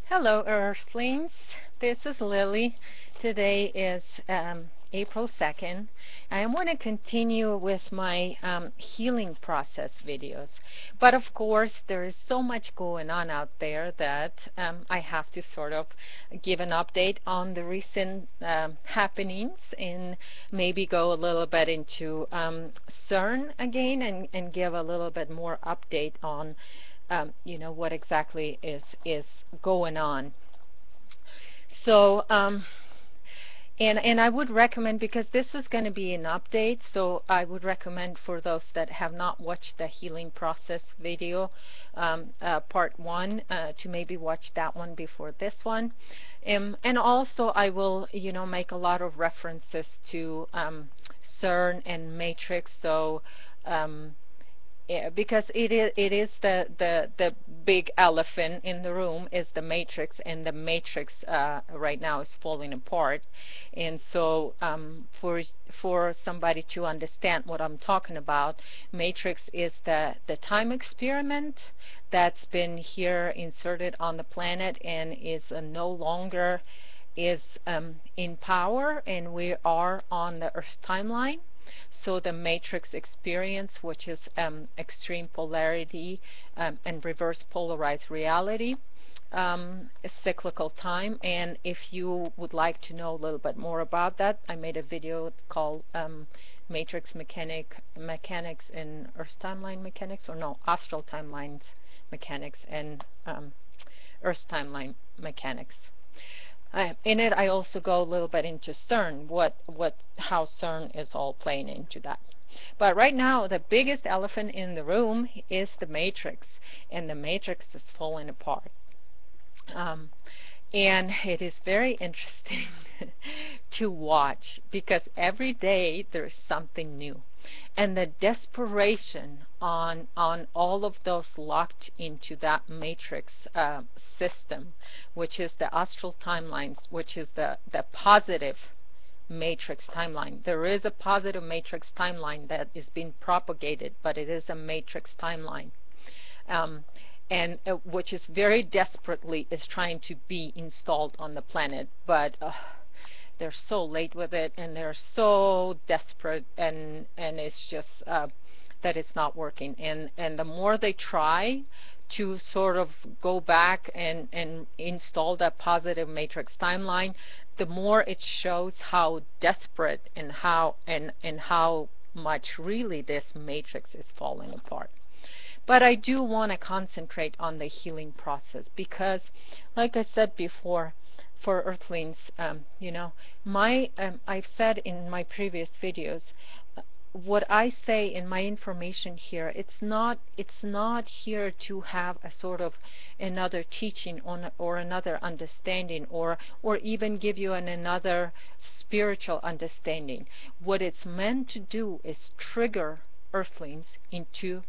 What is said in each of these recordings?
Hello, Earthlings. This is Lily. Today is April 2nd. I want to continue with my healing process videos. But of course, there is so much going on out there that I have to sort of give an update on the recent happenings and maybe go a little bit into CERN again and give a little bit more update on what exactly is going on. So, and I would recommend, because this is going to be an update, so I would recommend for those that have not watched the healing process video, part 1, to maybe watch that one before this one. And also I will, make a lot of references to CERN and Matrix, so because it is the big elephant in the room is the matrix, and the matrix right now is falling apart. And so for somebody to understand what I'm talking about, matrix is the time experiment that's been here inserted on the planet and is no longer is in power, and we are on the Earth timeline. So the matrix experience, which is extreme polarity and reverse polarized reality, is cyclical time. And if you would like to know a little bit more about that, I made a video called Matrix Mechanics in Earth Timeline Mechanics, or no, Astral Timelines Mechanics and Earth Timeline Mechanics. In it, I also go a little bit into CERN, how CERN is all playing into that. But right now, the biggest elephant in the room is the matrix, and the matrix is falling apart. And it is very interesting to watch, because every day there's something new. And the desperation on all of those locked into that matrix system, which is the astral timelines, which is the positive matrix timeline. There is a positive matrix timeline that is being propagated, but it is a matrix timeline. And which is very desperately is trying to be installed on the planet, but they're so late with it, and they're so desperate, and it's just that it's not working. And the more they try to sort of go back and install that positive matrix timeline, the more it shows how desperate and how much really this matrix is falling apart. But I do want to concentrate on the healing process, because, like I said before, for Earthlings, I've said in my previous videos, what I say in my information here, it's not here to have a sort of another teaching or another understanding, or even give you another spiritual understanding. What it's meant to do is trigger Earthlings into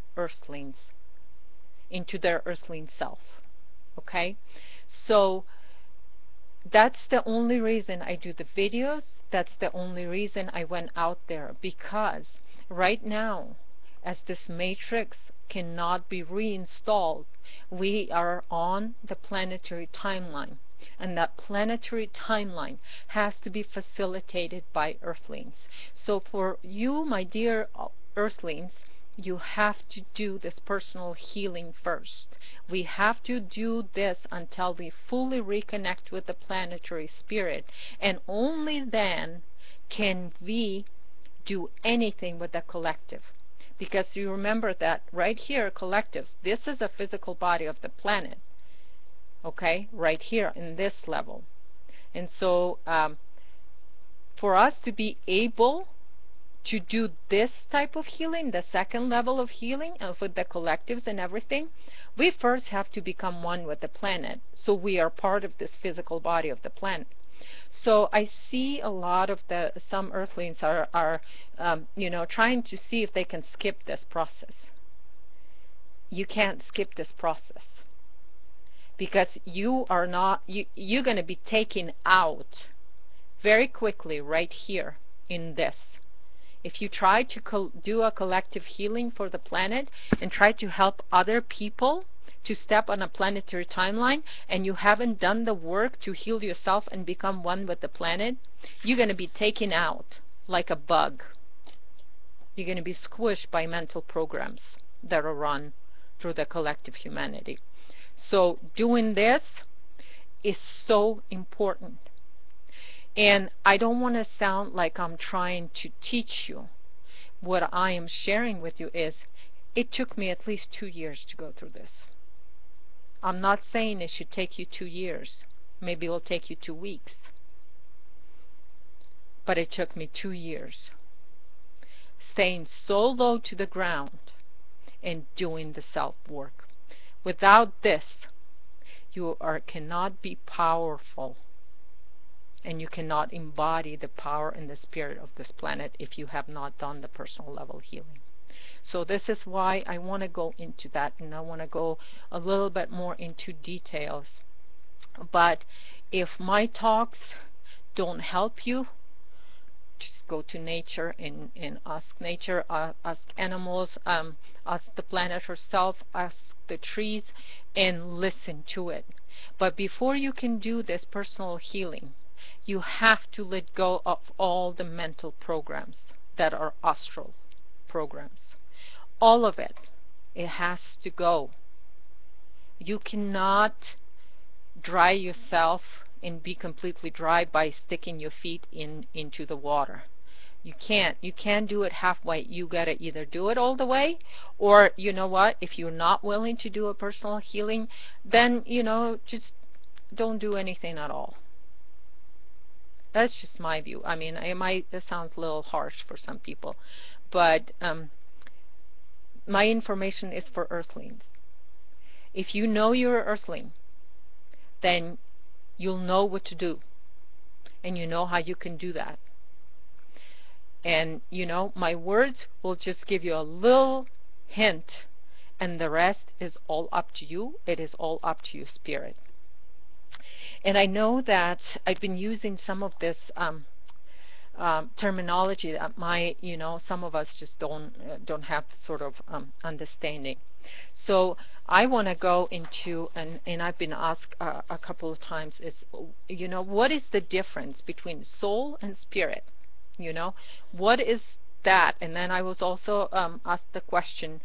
their Earthling self. Okay? So that's the only reason I do the videos. That's the only reason I went out there, because right now, as this matrix cannot be reinstalled, we are on the planetary timeline, and that planetary timeline has to be facilitated by Earthlings. So for you, my dear Earthlings, you have to do this personal healing first. We have to do this until we fully reconnect with the planetary spirit, and only then can we do anything with the collective. Because you remember that right here, collectives, this is a physical body of the planet, okay, right here in this level. And so for us to be able to do this type of healing, the second level of healing with the collectives and everything, we first have to become one with the planet, so we are part of this physical body of the planet. So I see a lot of some Earthlings are trying to see if they can skip this process. You can't skip this process, because you're going to be taken out very quickly right here in this. If you try to do a collective healing for the planet and try to help other people to step on a planetary timeline and you haven't done the work to heal yourself and become one with the planet, you're going to be taken out like a bug. You're going to be squished by mental programs that are run through the collective humanity. So doing this is so important. And I don't want to sound like I'm trying to teach you. What I am sharing with you is it took me at least 2 years to go through this. I'm not saying it should take you 2 years. Maybe it will take you 2 weeks. But it took me 2 years. Staying so low to the ground and doing the self-work. Without this, you cannot be powerful, and you cannot embody the power and the spirit of this planet if you have not done the personal level healing. So this is why I want to go into that, and I want to go a little bit more into details. But if my talks don't help you, just go to nature and ask nature, ask animals, ask the planet herself, ask the trees, and listen to it. But before you can do this personal healing, you have to let go of all the mental programs that are astral programs. All of it. It has to go. You cannot dry yourself and be completely dry by sticking your feet into the water. You can't do it halfway. You gotta either do it all the way, or you know what, if you're not willing to do a personal healing, then just don't do anything at all. That's just my view. I mean, that sounds a little harsh for some people, but my information is for earthlings. If you know you're an earthling, then you'll know what to do, and you know how you can do that. And my words will just give you a little hint, and the rest is all up to you. It is all up to your spirit. And I know that I've been using some of this terminology that some of us just don't have sort of understanding. So I want to go into, and I've been asked a couple of times, is what is the difference between soul and spirit? What is that? And then I was also asked the question,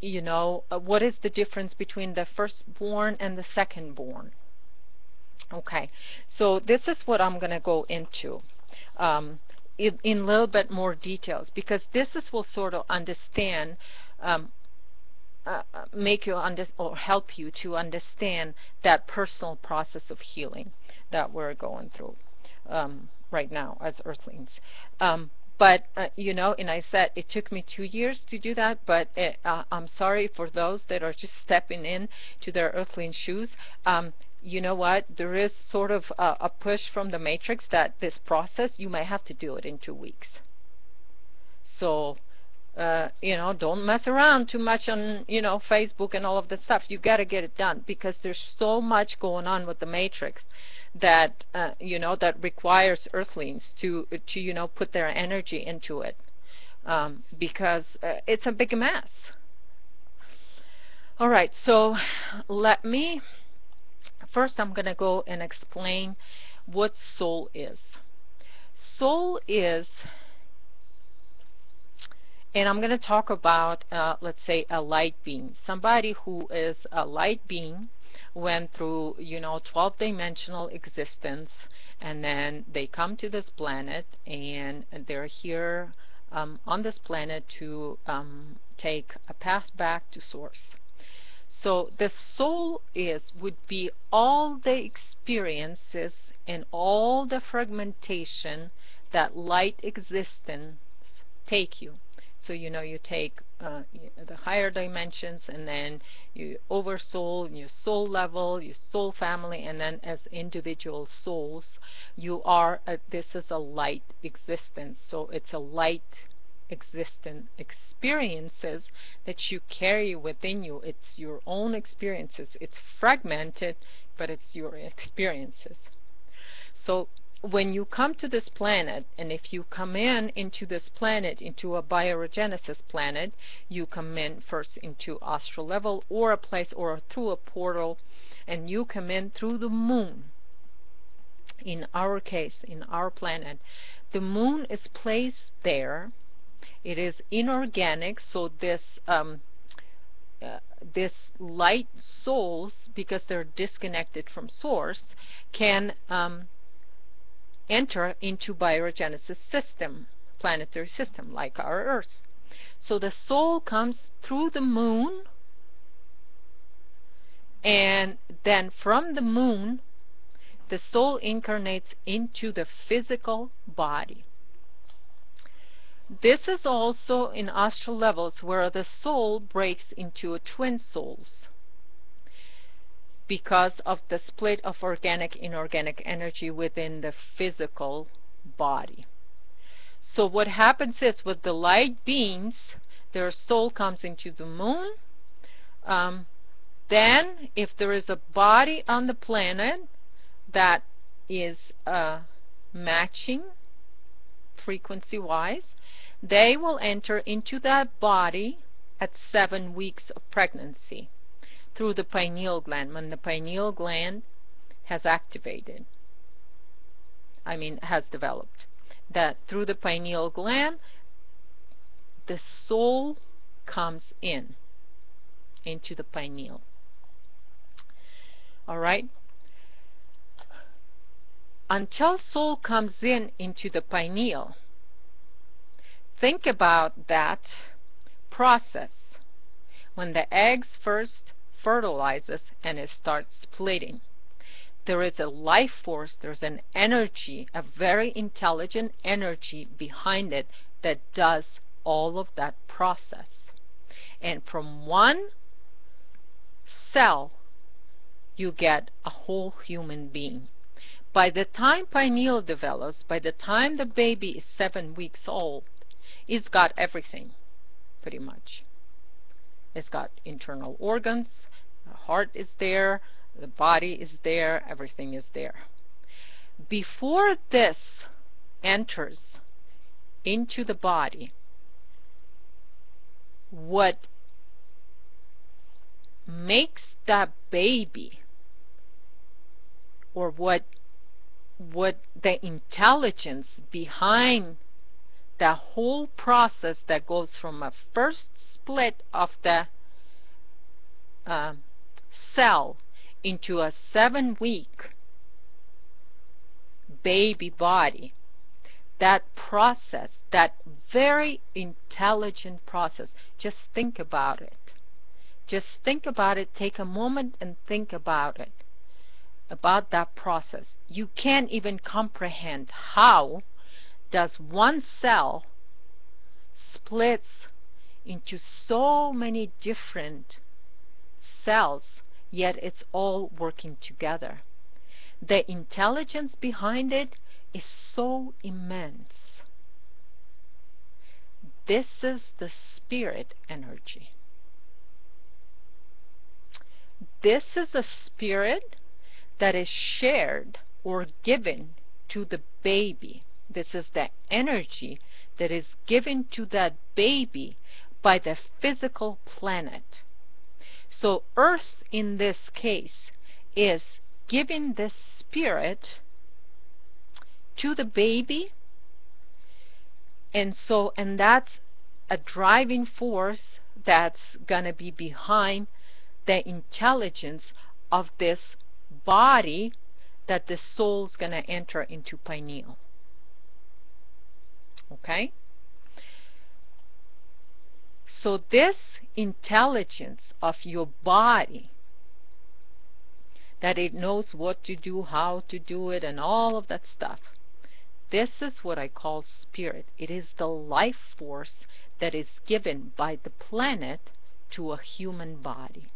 what is the difference between the firstborn and the secondborn? Okay, so this is what I'm going to go into in a little bit more details, because this will sort of understand, make you or help you to understand that personal process of healing that we're going through right now as earthlings. But and I said it took me 2 years to do that, but I'm sorry for those that are just stepping in to their earthling shoes. You know what, there is sort of a push from the matrix that this process, you might have to do it in 2 weeks. So don't mess around too much on Facebook and all of that stuff. You got to get it done, because there's so much going on with the matrix that that requires earthlings to put their energy into it, because it's a big mess. All right, so first I'm going to go and explain what soul is. Soul is, and I'm going to talk about, let's say, a light being. Somebody who is a light being went through, 12-dimensional existence, and then they come to this planet, and they're here on this planet to take a path back to source. So the soul would be all the experiences and all the fragmentation that light existence take you. So you take the higher dimensions, and then you oversoul, your soul level, your soul family, and then as individual souls, you are this is a light existence. So it's a light existent experiences that you carry within you. It's your own experiences. It's fragmented, but it's your experiences. So when you come to this planet, and if you come into this planet, into a bioregenesis planet, you come in first into astral level or a place or through a portal, and you come in through the moon. In our case, in our planet, the moon is placed there. It is inorganic, so this light souls, because they're disconnected from source, can enter into bioregenesis system, planetary system, like our Earth. So the soul comes through the moon, and then from the moon, the soul incarnates into the physical body. This is also in astral levels where the soul breaks into twin souls because of the split of organic inorganic energy within the physical body. So what happens is, with the light beings, their soul comes into the moon. Then if there is a body on the planet that is matching frequency-wise, they will enter into that body at 7 weeks of pregnancy through the pineal gland, when the pineal gland has activated, has developed. That through the pineal gland, the soul comes into the pineal. All right? Until soul comes into the pineal, think about that process. When the eggs first fertilizes and it starts splitting, there is a life force, there's an energy, a very intelligent energy behind it that does all of that process. And from one cell, you get a whole human being. By the time pineal develops, by the time the baby is 7 weeks old, it's got everything, pretty much. It's got internal organs, the heart is there, the body is there, everything is there. Before this enters into the body, what makes that baby, or what the intelligence behind the whole process that goes from a first split of the cell into a 7-week baby body, that process, that very intelligent process, just think about it. Just think about it. Take a moment and think about it, about that process. You can't even comprehend how does one cell splits into so many different cells, yet it's all working together. The intelligence behind it is so immense. This is the spirit energy. This is a spirit that is shared or given to the baby. This is the energy that is given to that baby by the physical planet. So Earth, in this case, is giving this spirit to the baby, and that's a driving force that's gonna be behind the intelligence of this body that the soul's gonna enter into pineal. Okay? So this intelligence of your body, that it knows what to do, how to do it, and all of that stuff, this is what I call spirit. It is the life force that is given by the planet to a human body.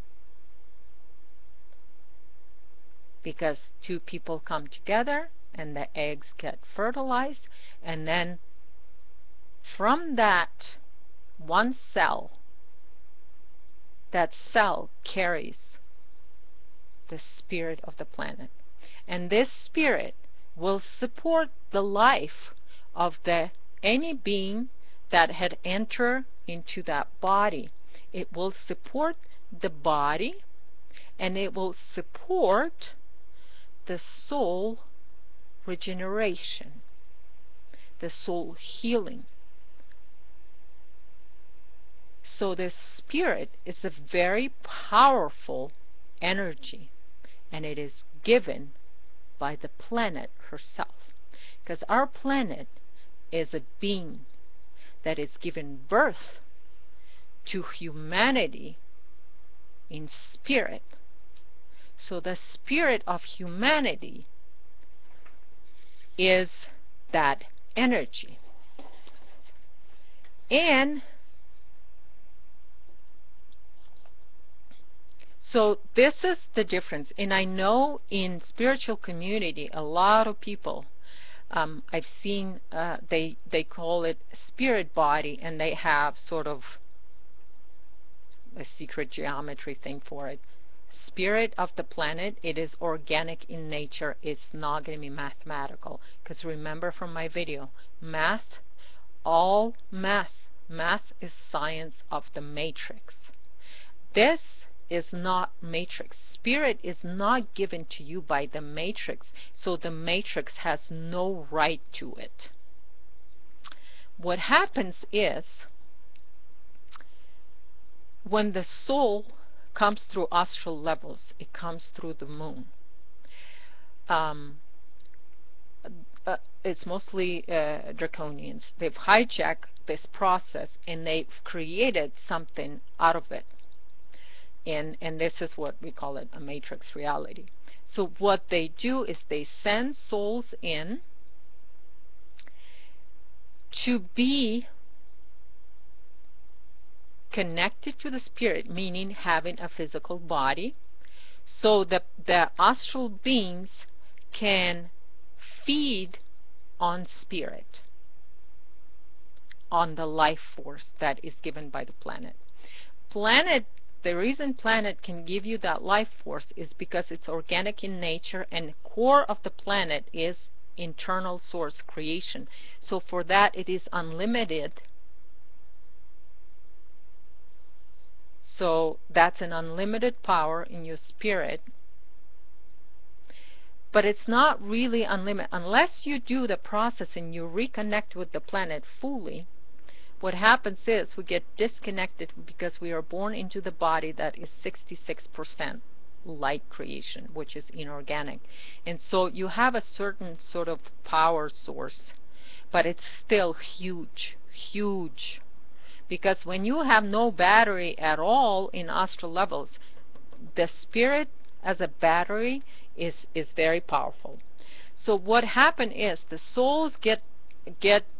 Because two people come together and the eggs get fertilized, and then from that one cell, that cell carries the spirit of the planet. And this spirit will support the life of any being that had entered into that body. It will support the body, and it will support the soul regeneration, the soul healing. So the spirit is a very powerful energy, and it is given by the planet herself. Because our planet is a being that is given birth to humanity in spirit. So the spirit of humanity is that energy. And so this is the difference. And I know in spiritual community, a lot of people, I've seen, they call it spirit body, and they have sort of a secret geometry thing for it. Spirit of the planet, it is organic in nature. It's not going to be mathematical. Because remember from my video, all math is science of the matrix. This is not matrix. Spirit is not given to you by the matrix, so the matrix has no right to it. What happens is, when the soul comes through astral levels, it comes through the moon. It's mostly draconians. They've hijacked this process, and they've created something out of it. And this is what we call it, a matrix reality. So what they do is they send souls in to be connected to the spirit, meaning having a physical body, so that the astral beings can feed on spirit, on the life force that is given by the planet. The reason planet can give you that life force is because it's organic in nature, and the core of the planet is internal source creation. So for that, it is unlimited. So that's an unlimited power in your spirit. But it's not really unlimited. Unless you do the process and you reconnect with the planet fully, what happens is we get disconnected because we are born into the body that is 66% light creation, which is inorganic. And so you have a certain sort of power source, but it's still huge, huge. Because when you have no battery at all in astral levels, the spirit as a battery is very powerful. So what happened is the souls get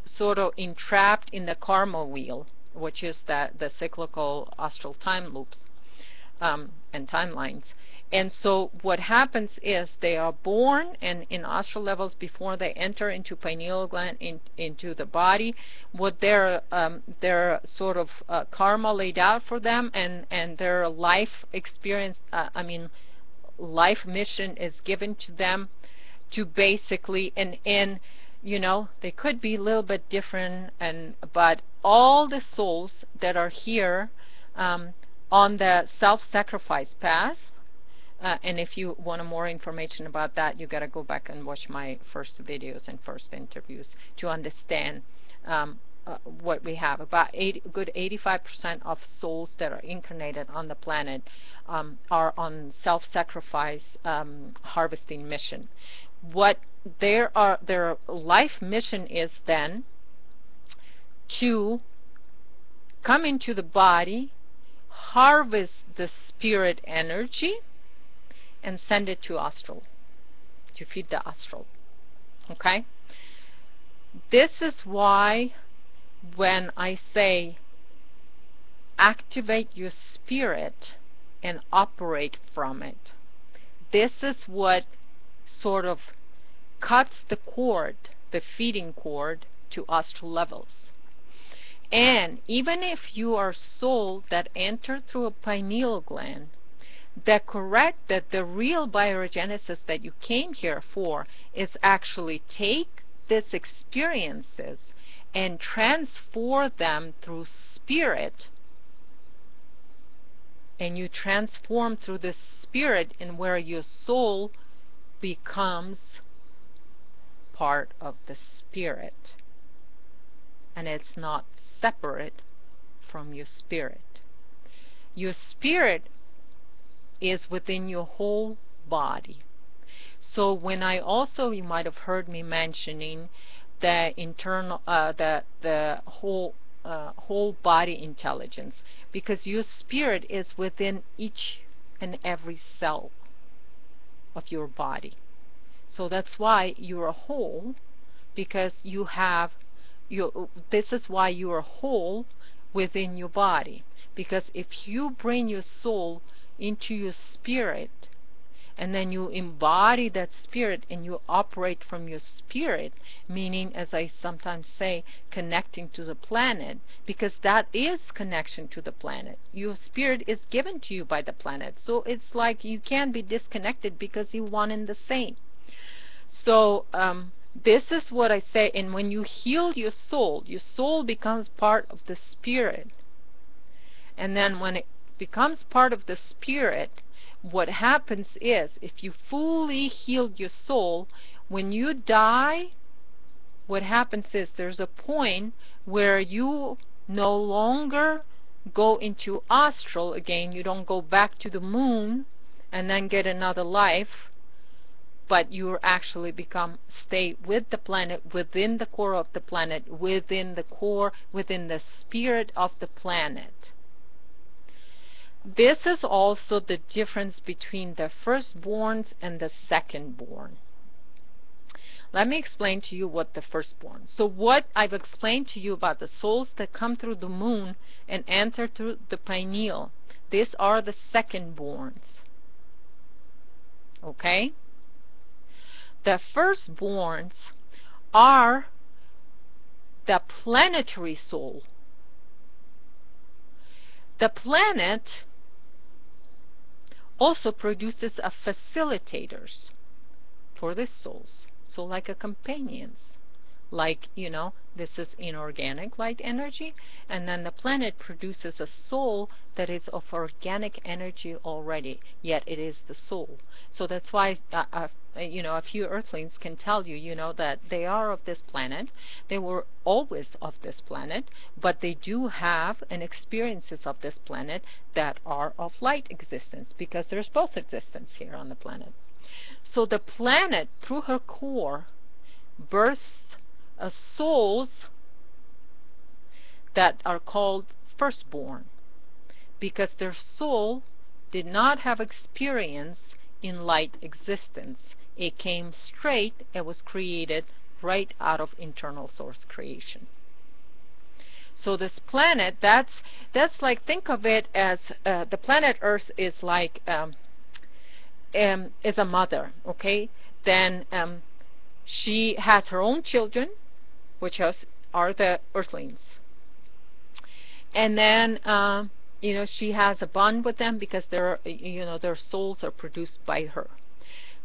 sort of entrapped in the karma wheel, which is the cyclical astral time loops and timelines. And so what happens is they are born and in astral levels before they enter into pineal gland, into the body, what their sort of karma laid out for them, and their life experience, life mission is given to them to basically, and you know, they could be a little bit different, but all the souls that are here on the self-sacrifice path, and if you want more information about that, you got to go back and watch my first videos and first interviews to understand what we have. About good 85% of souls that are incarnated on the planet are on self-sacrifice harvesting mission. What their life mission is then to come into the body, harvest the spirit energy, and send it to astral, to feed the astral. Okay? This is why when I say activate your spirit and operate from it, this is what sort of cuts the cord, the feeding cord, to astral levels. And even if you are soul that enter through a pineal gland, the real biogenesis that you came here for is actually take these experiences and transform them through spirit, and you transform through the spirit in where your soul becomes part of the spirit, and it's not separate from your spirit. Your spirit is within your whole body. So when I also, you might have heard me mentioning the internal, the whole body intelligence, because your spirit is within each and every cell of your body. So that's why you're a whole, because you have this is why you are whole within your body. Because if you bring your soul into your spirit, and then you embody that spirit and you operate from your spirit, meaning, as I sometimes say, connecting to the planet, because that is connection to the planet. Your spirit is given to you by the planet. So it's like you can't be disconnected because you're one and the same. So this is what I say, and when you heal your soul becomes part of the spirit. And then when it becomes part of the spirit, what happens is, if you fully healed your soul, when you die, what happens is there's a point where you no longer go into astral again. You don't go back to the moon and then get another life, but you actually stay with the planet, within the core of the planet, within the spirit of the planet. This is also the difference between the firstborns and the secondborn. Let me explain to you what the firstborn. So what I've explained to you about the souls that come through the moon and enter through the pineal, these are the secondborns. Okay? The firstborns are the planetary soul. The planet also produces a facilitators for these souls. So like a companions. Like, this is inorganic light energy, and then the planet produces a soul that is of organic energy already, yet it is the soul. So that's why a few earthlings can tell you, that they are of this planet. They were always of this planet, but they do have an experiences of this planet that are of light existence, because there's both existence here on the planet. So the planet, through her core, births souls that are called firstborn, because their soul did not have experience in light existence. It came straight, it was created right out of internal source creation. So this planet, that's like, think of it as the planet Earth is like is a mother, okay? Then she has her own children, which are the earthlings. And then, she has a bond with them because their souls are produced by her.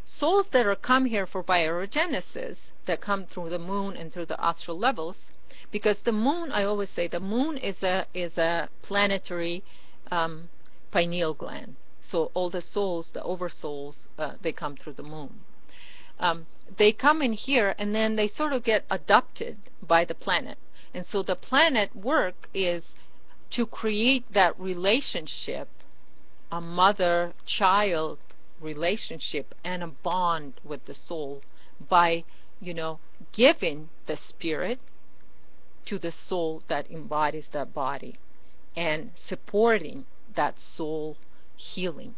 Souls that are come here for biogenesis, that come through the moon and through the astral levels, because the moon, I always say, the moon is a planetary pineal gland. So all the souls, the oversouls, they come through the moon. They come in here and then they sort of get adopted by the planet. And so the planet work is to create that relationship, a mother-child relationship and a bond with the soul by, giving the spirit to the soul that embodies that body and supporting that soul healing.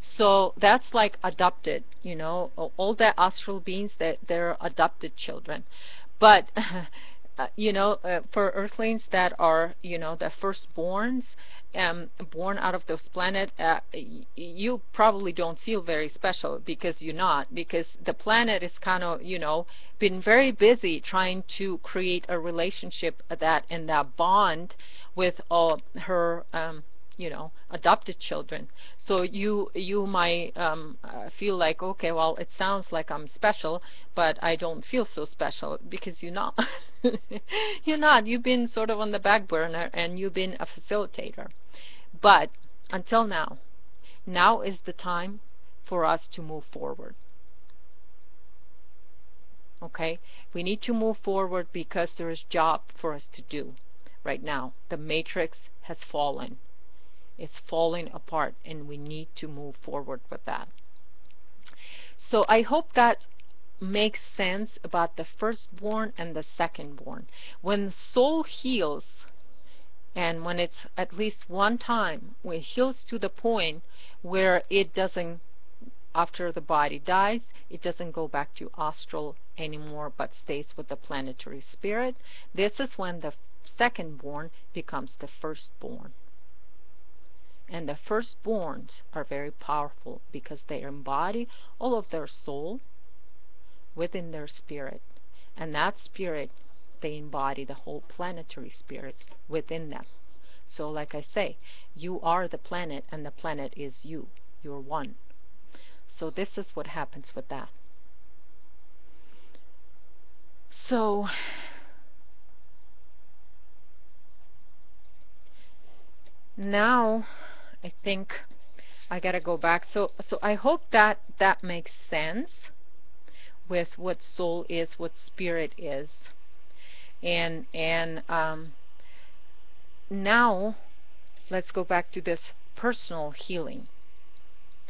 So that's like adopted, all the astral beings, they're adopted children. But, for earthlings that are, the firstborns, born out of this planet, you probably don't feel very special, because you're not, because the planet is kind of, been very busy trying to create a relationship and that bond with all her adopted children. So you might feel like, okay, well, it sounds like I'm special, but I don't feel so special, because you're not. You're not. You've been sort of on the back burner, and you've been a facilitator. But until now is the time for us to move forward. Okay? We need to move forward because there is job for us to do right now. The matrix has fallen. It's falling apart, and we need to move forward with that. So I hope that makes sense about the firstborn and the secondborn. When the soul heals, and when it's at least one time, when it heals to the point where it doesn't, after the body dies, it doesn't go back to astral anymore, but stays with the planetary spirit, this is when the secondborn becomes the firstborn. And the firstborns are very powerful because they embody all of their soul within their spirit. And that spirit, they embody the whole planetary spirit within them. So like I say, you are the planet, and the planet is you. You're one. So this is what happens with that. So now I think I gotta go back. So I hope that that makes sense with what soul is, what spirit is. And now let's go back to this personal healing.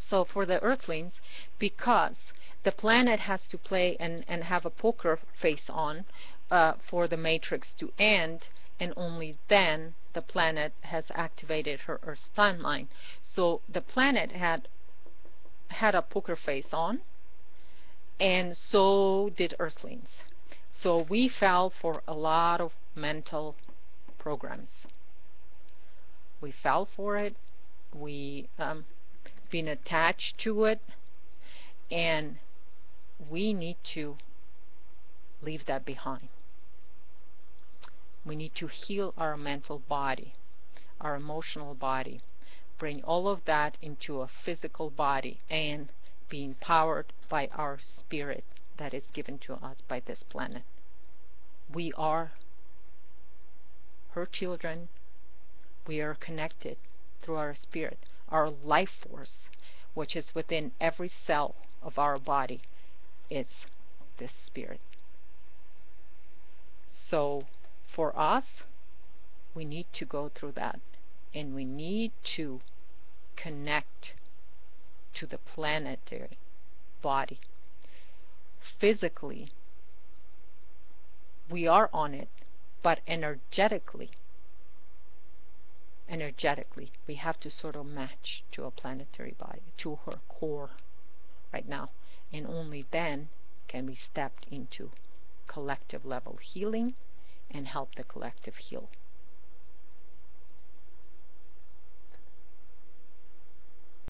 So for the earthlings, because the planet has to play and have a poker face on for the matrix to end, and only then the planet has activated her Earth's timeline. So the planet had a poker face on, and so did earthlings. So we fell for a lot of mental programs. We fell for it. We been attached to it, and we need to leave that behind. We need to heal our mental body, our emotional body, bring all of that into a physical body, and be empowered by our spirit that is given to us by this planet. We are her children. We are connected through our spirit. Our life force, which is within every cell of our body, is this spirit. So for us, we need to go through that, and we need to connect to the planetary body. Physically, we are on it, but energetically, we have to sort of match to a planetary body, to her core right now. And only then can we step into collective level healing and help the collective heal.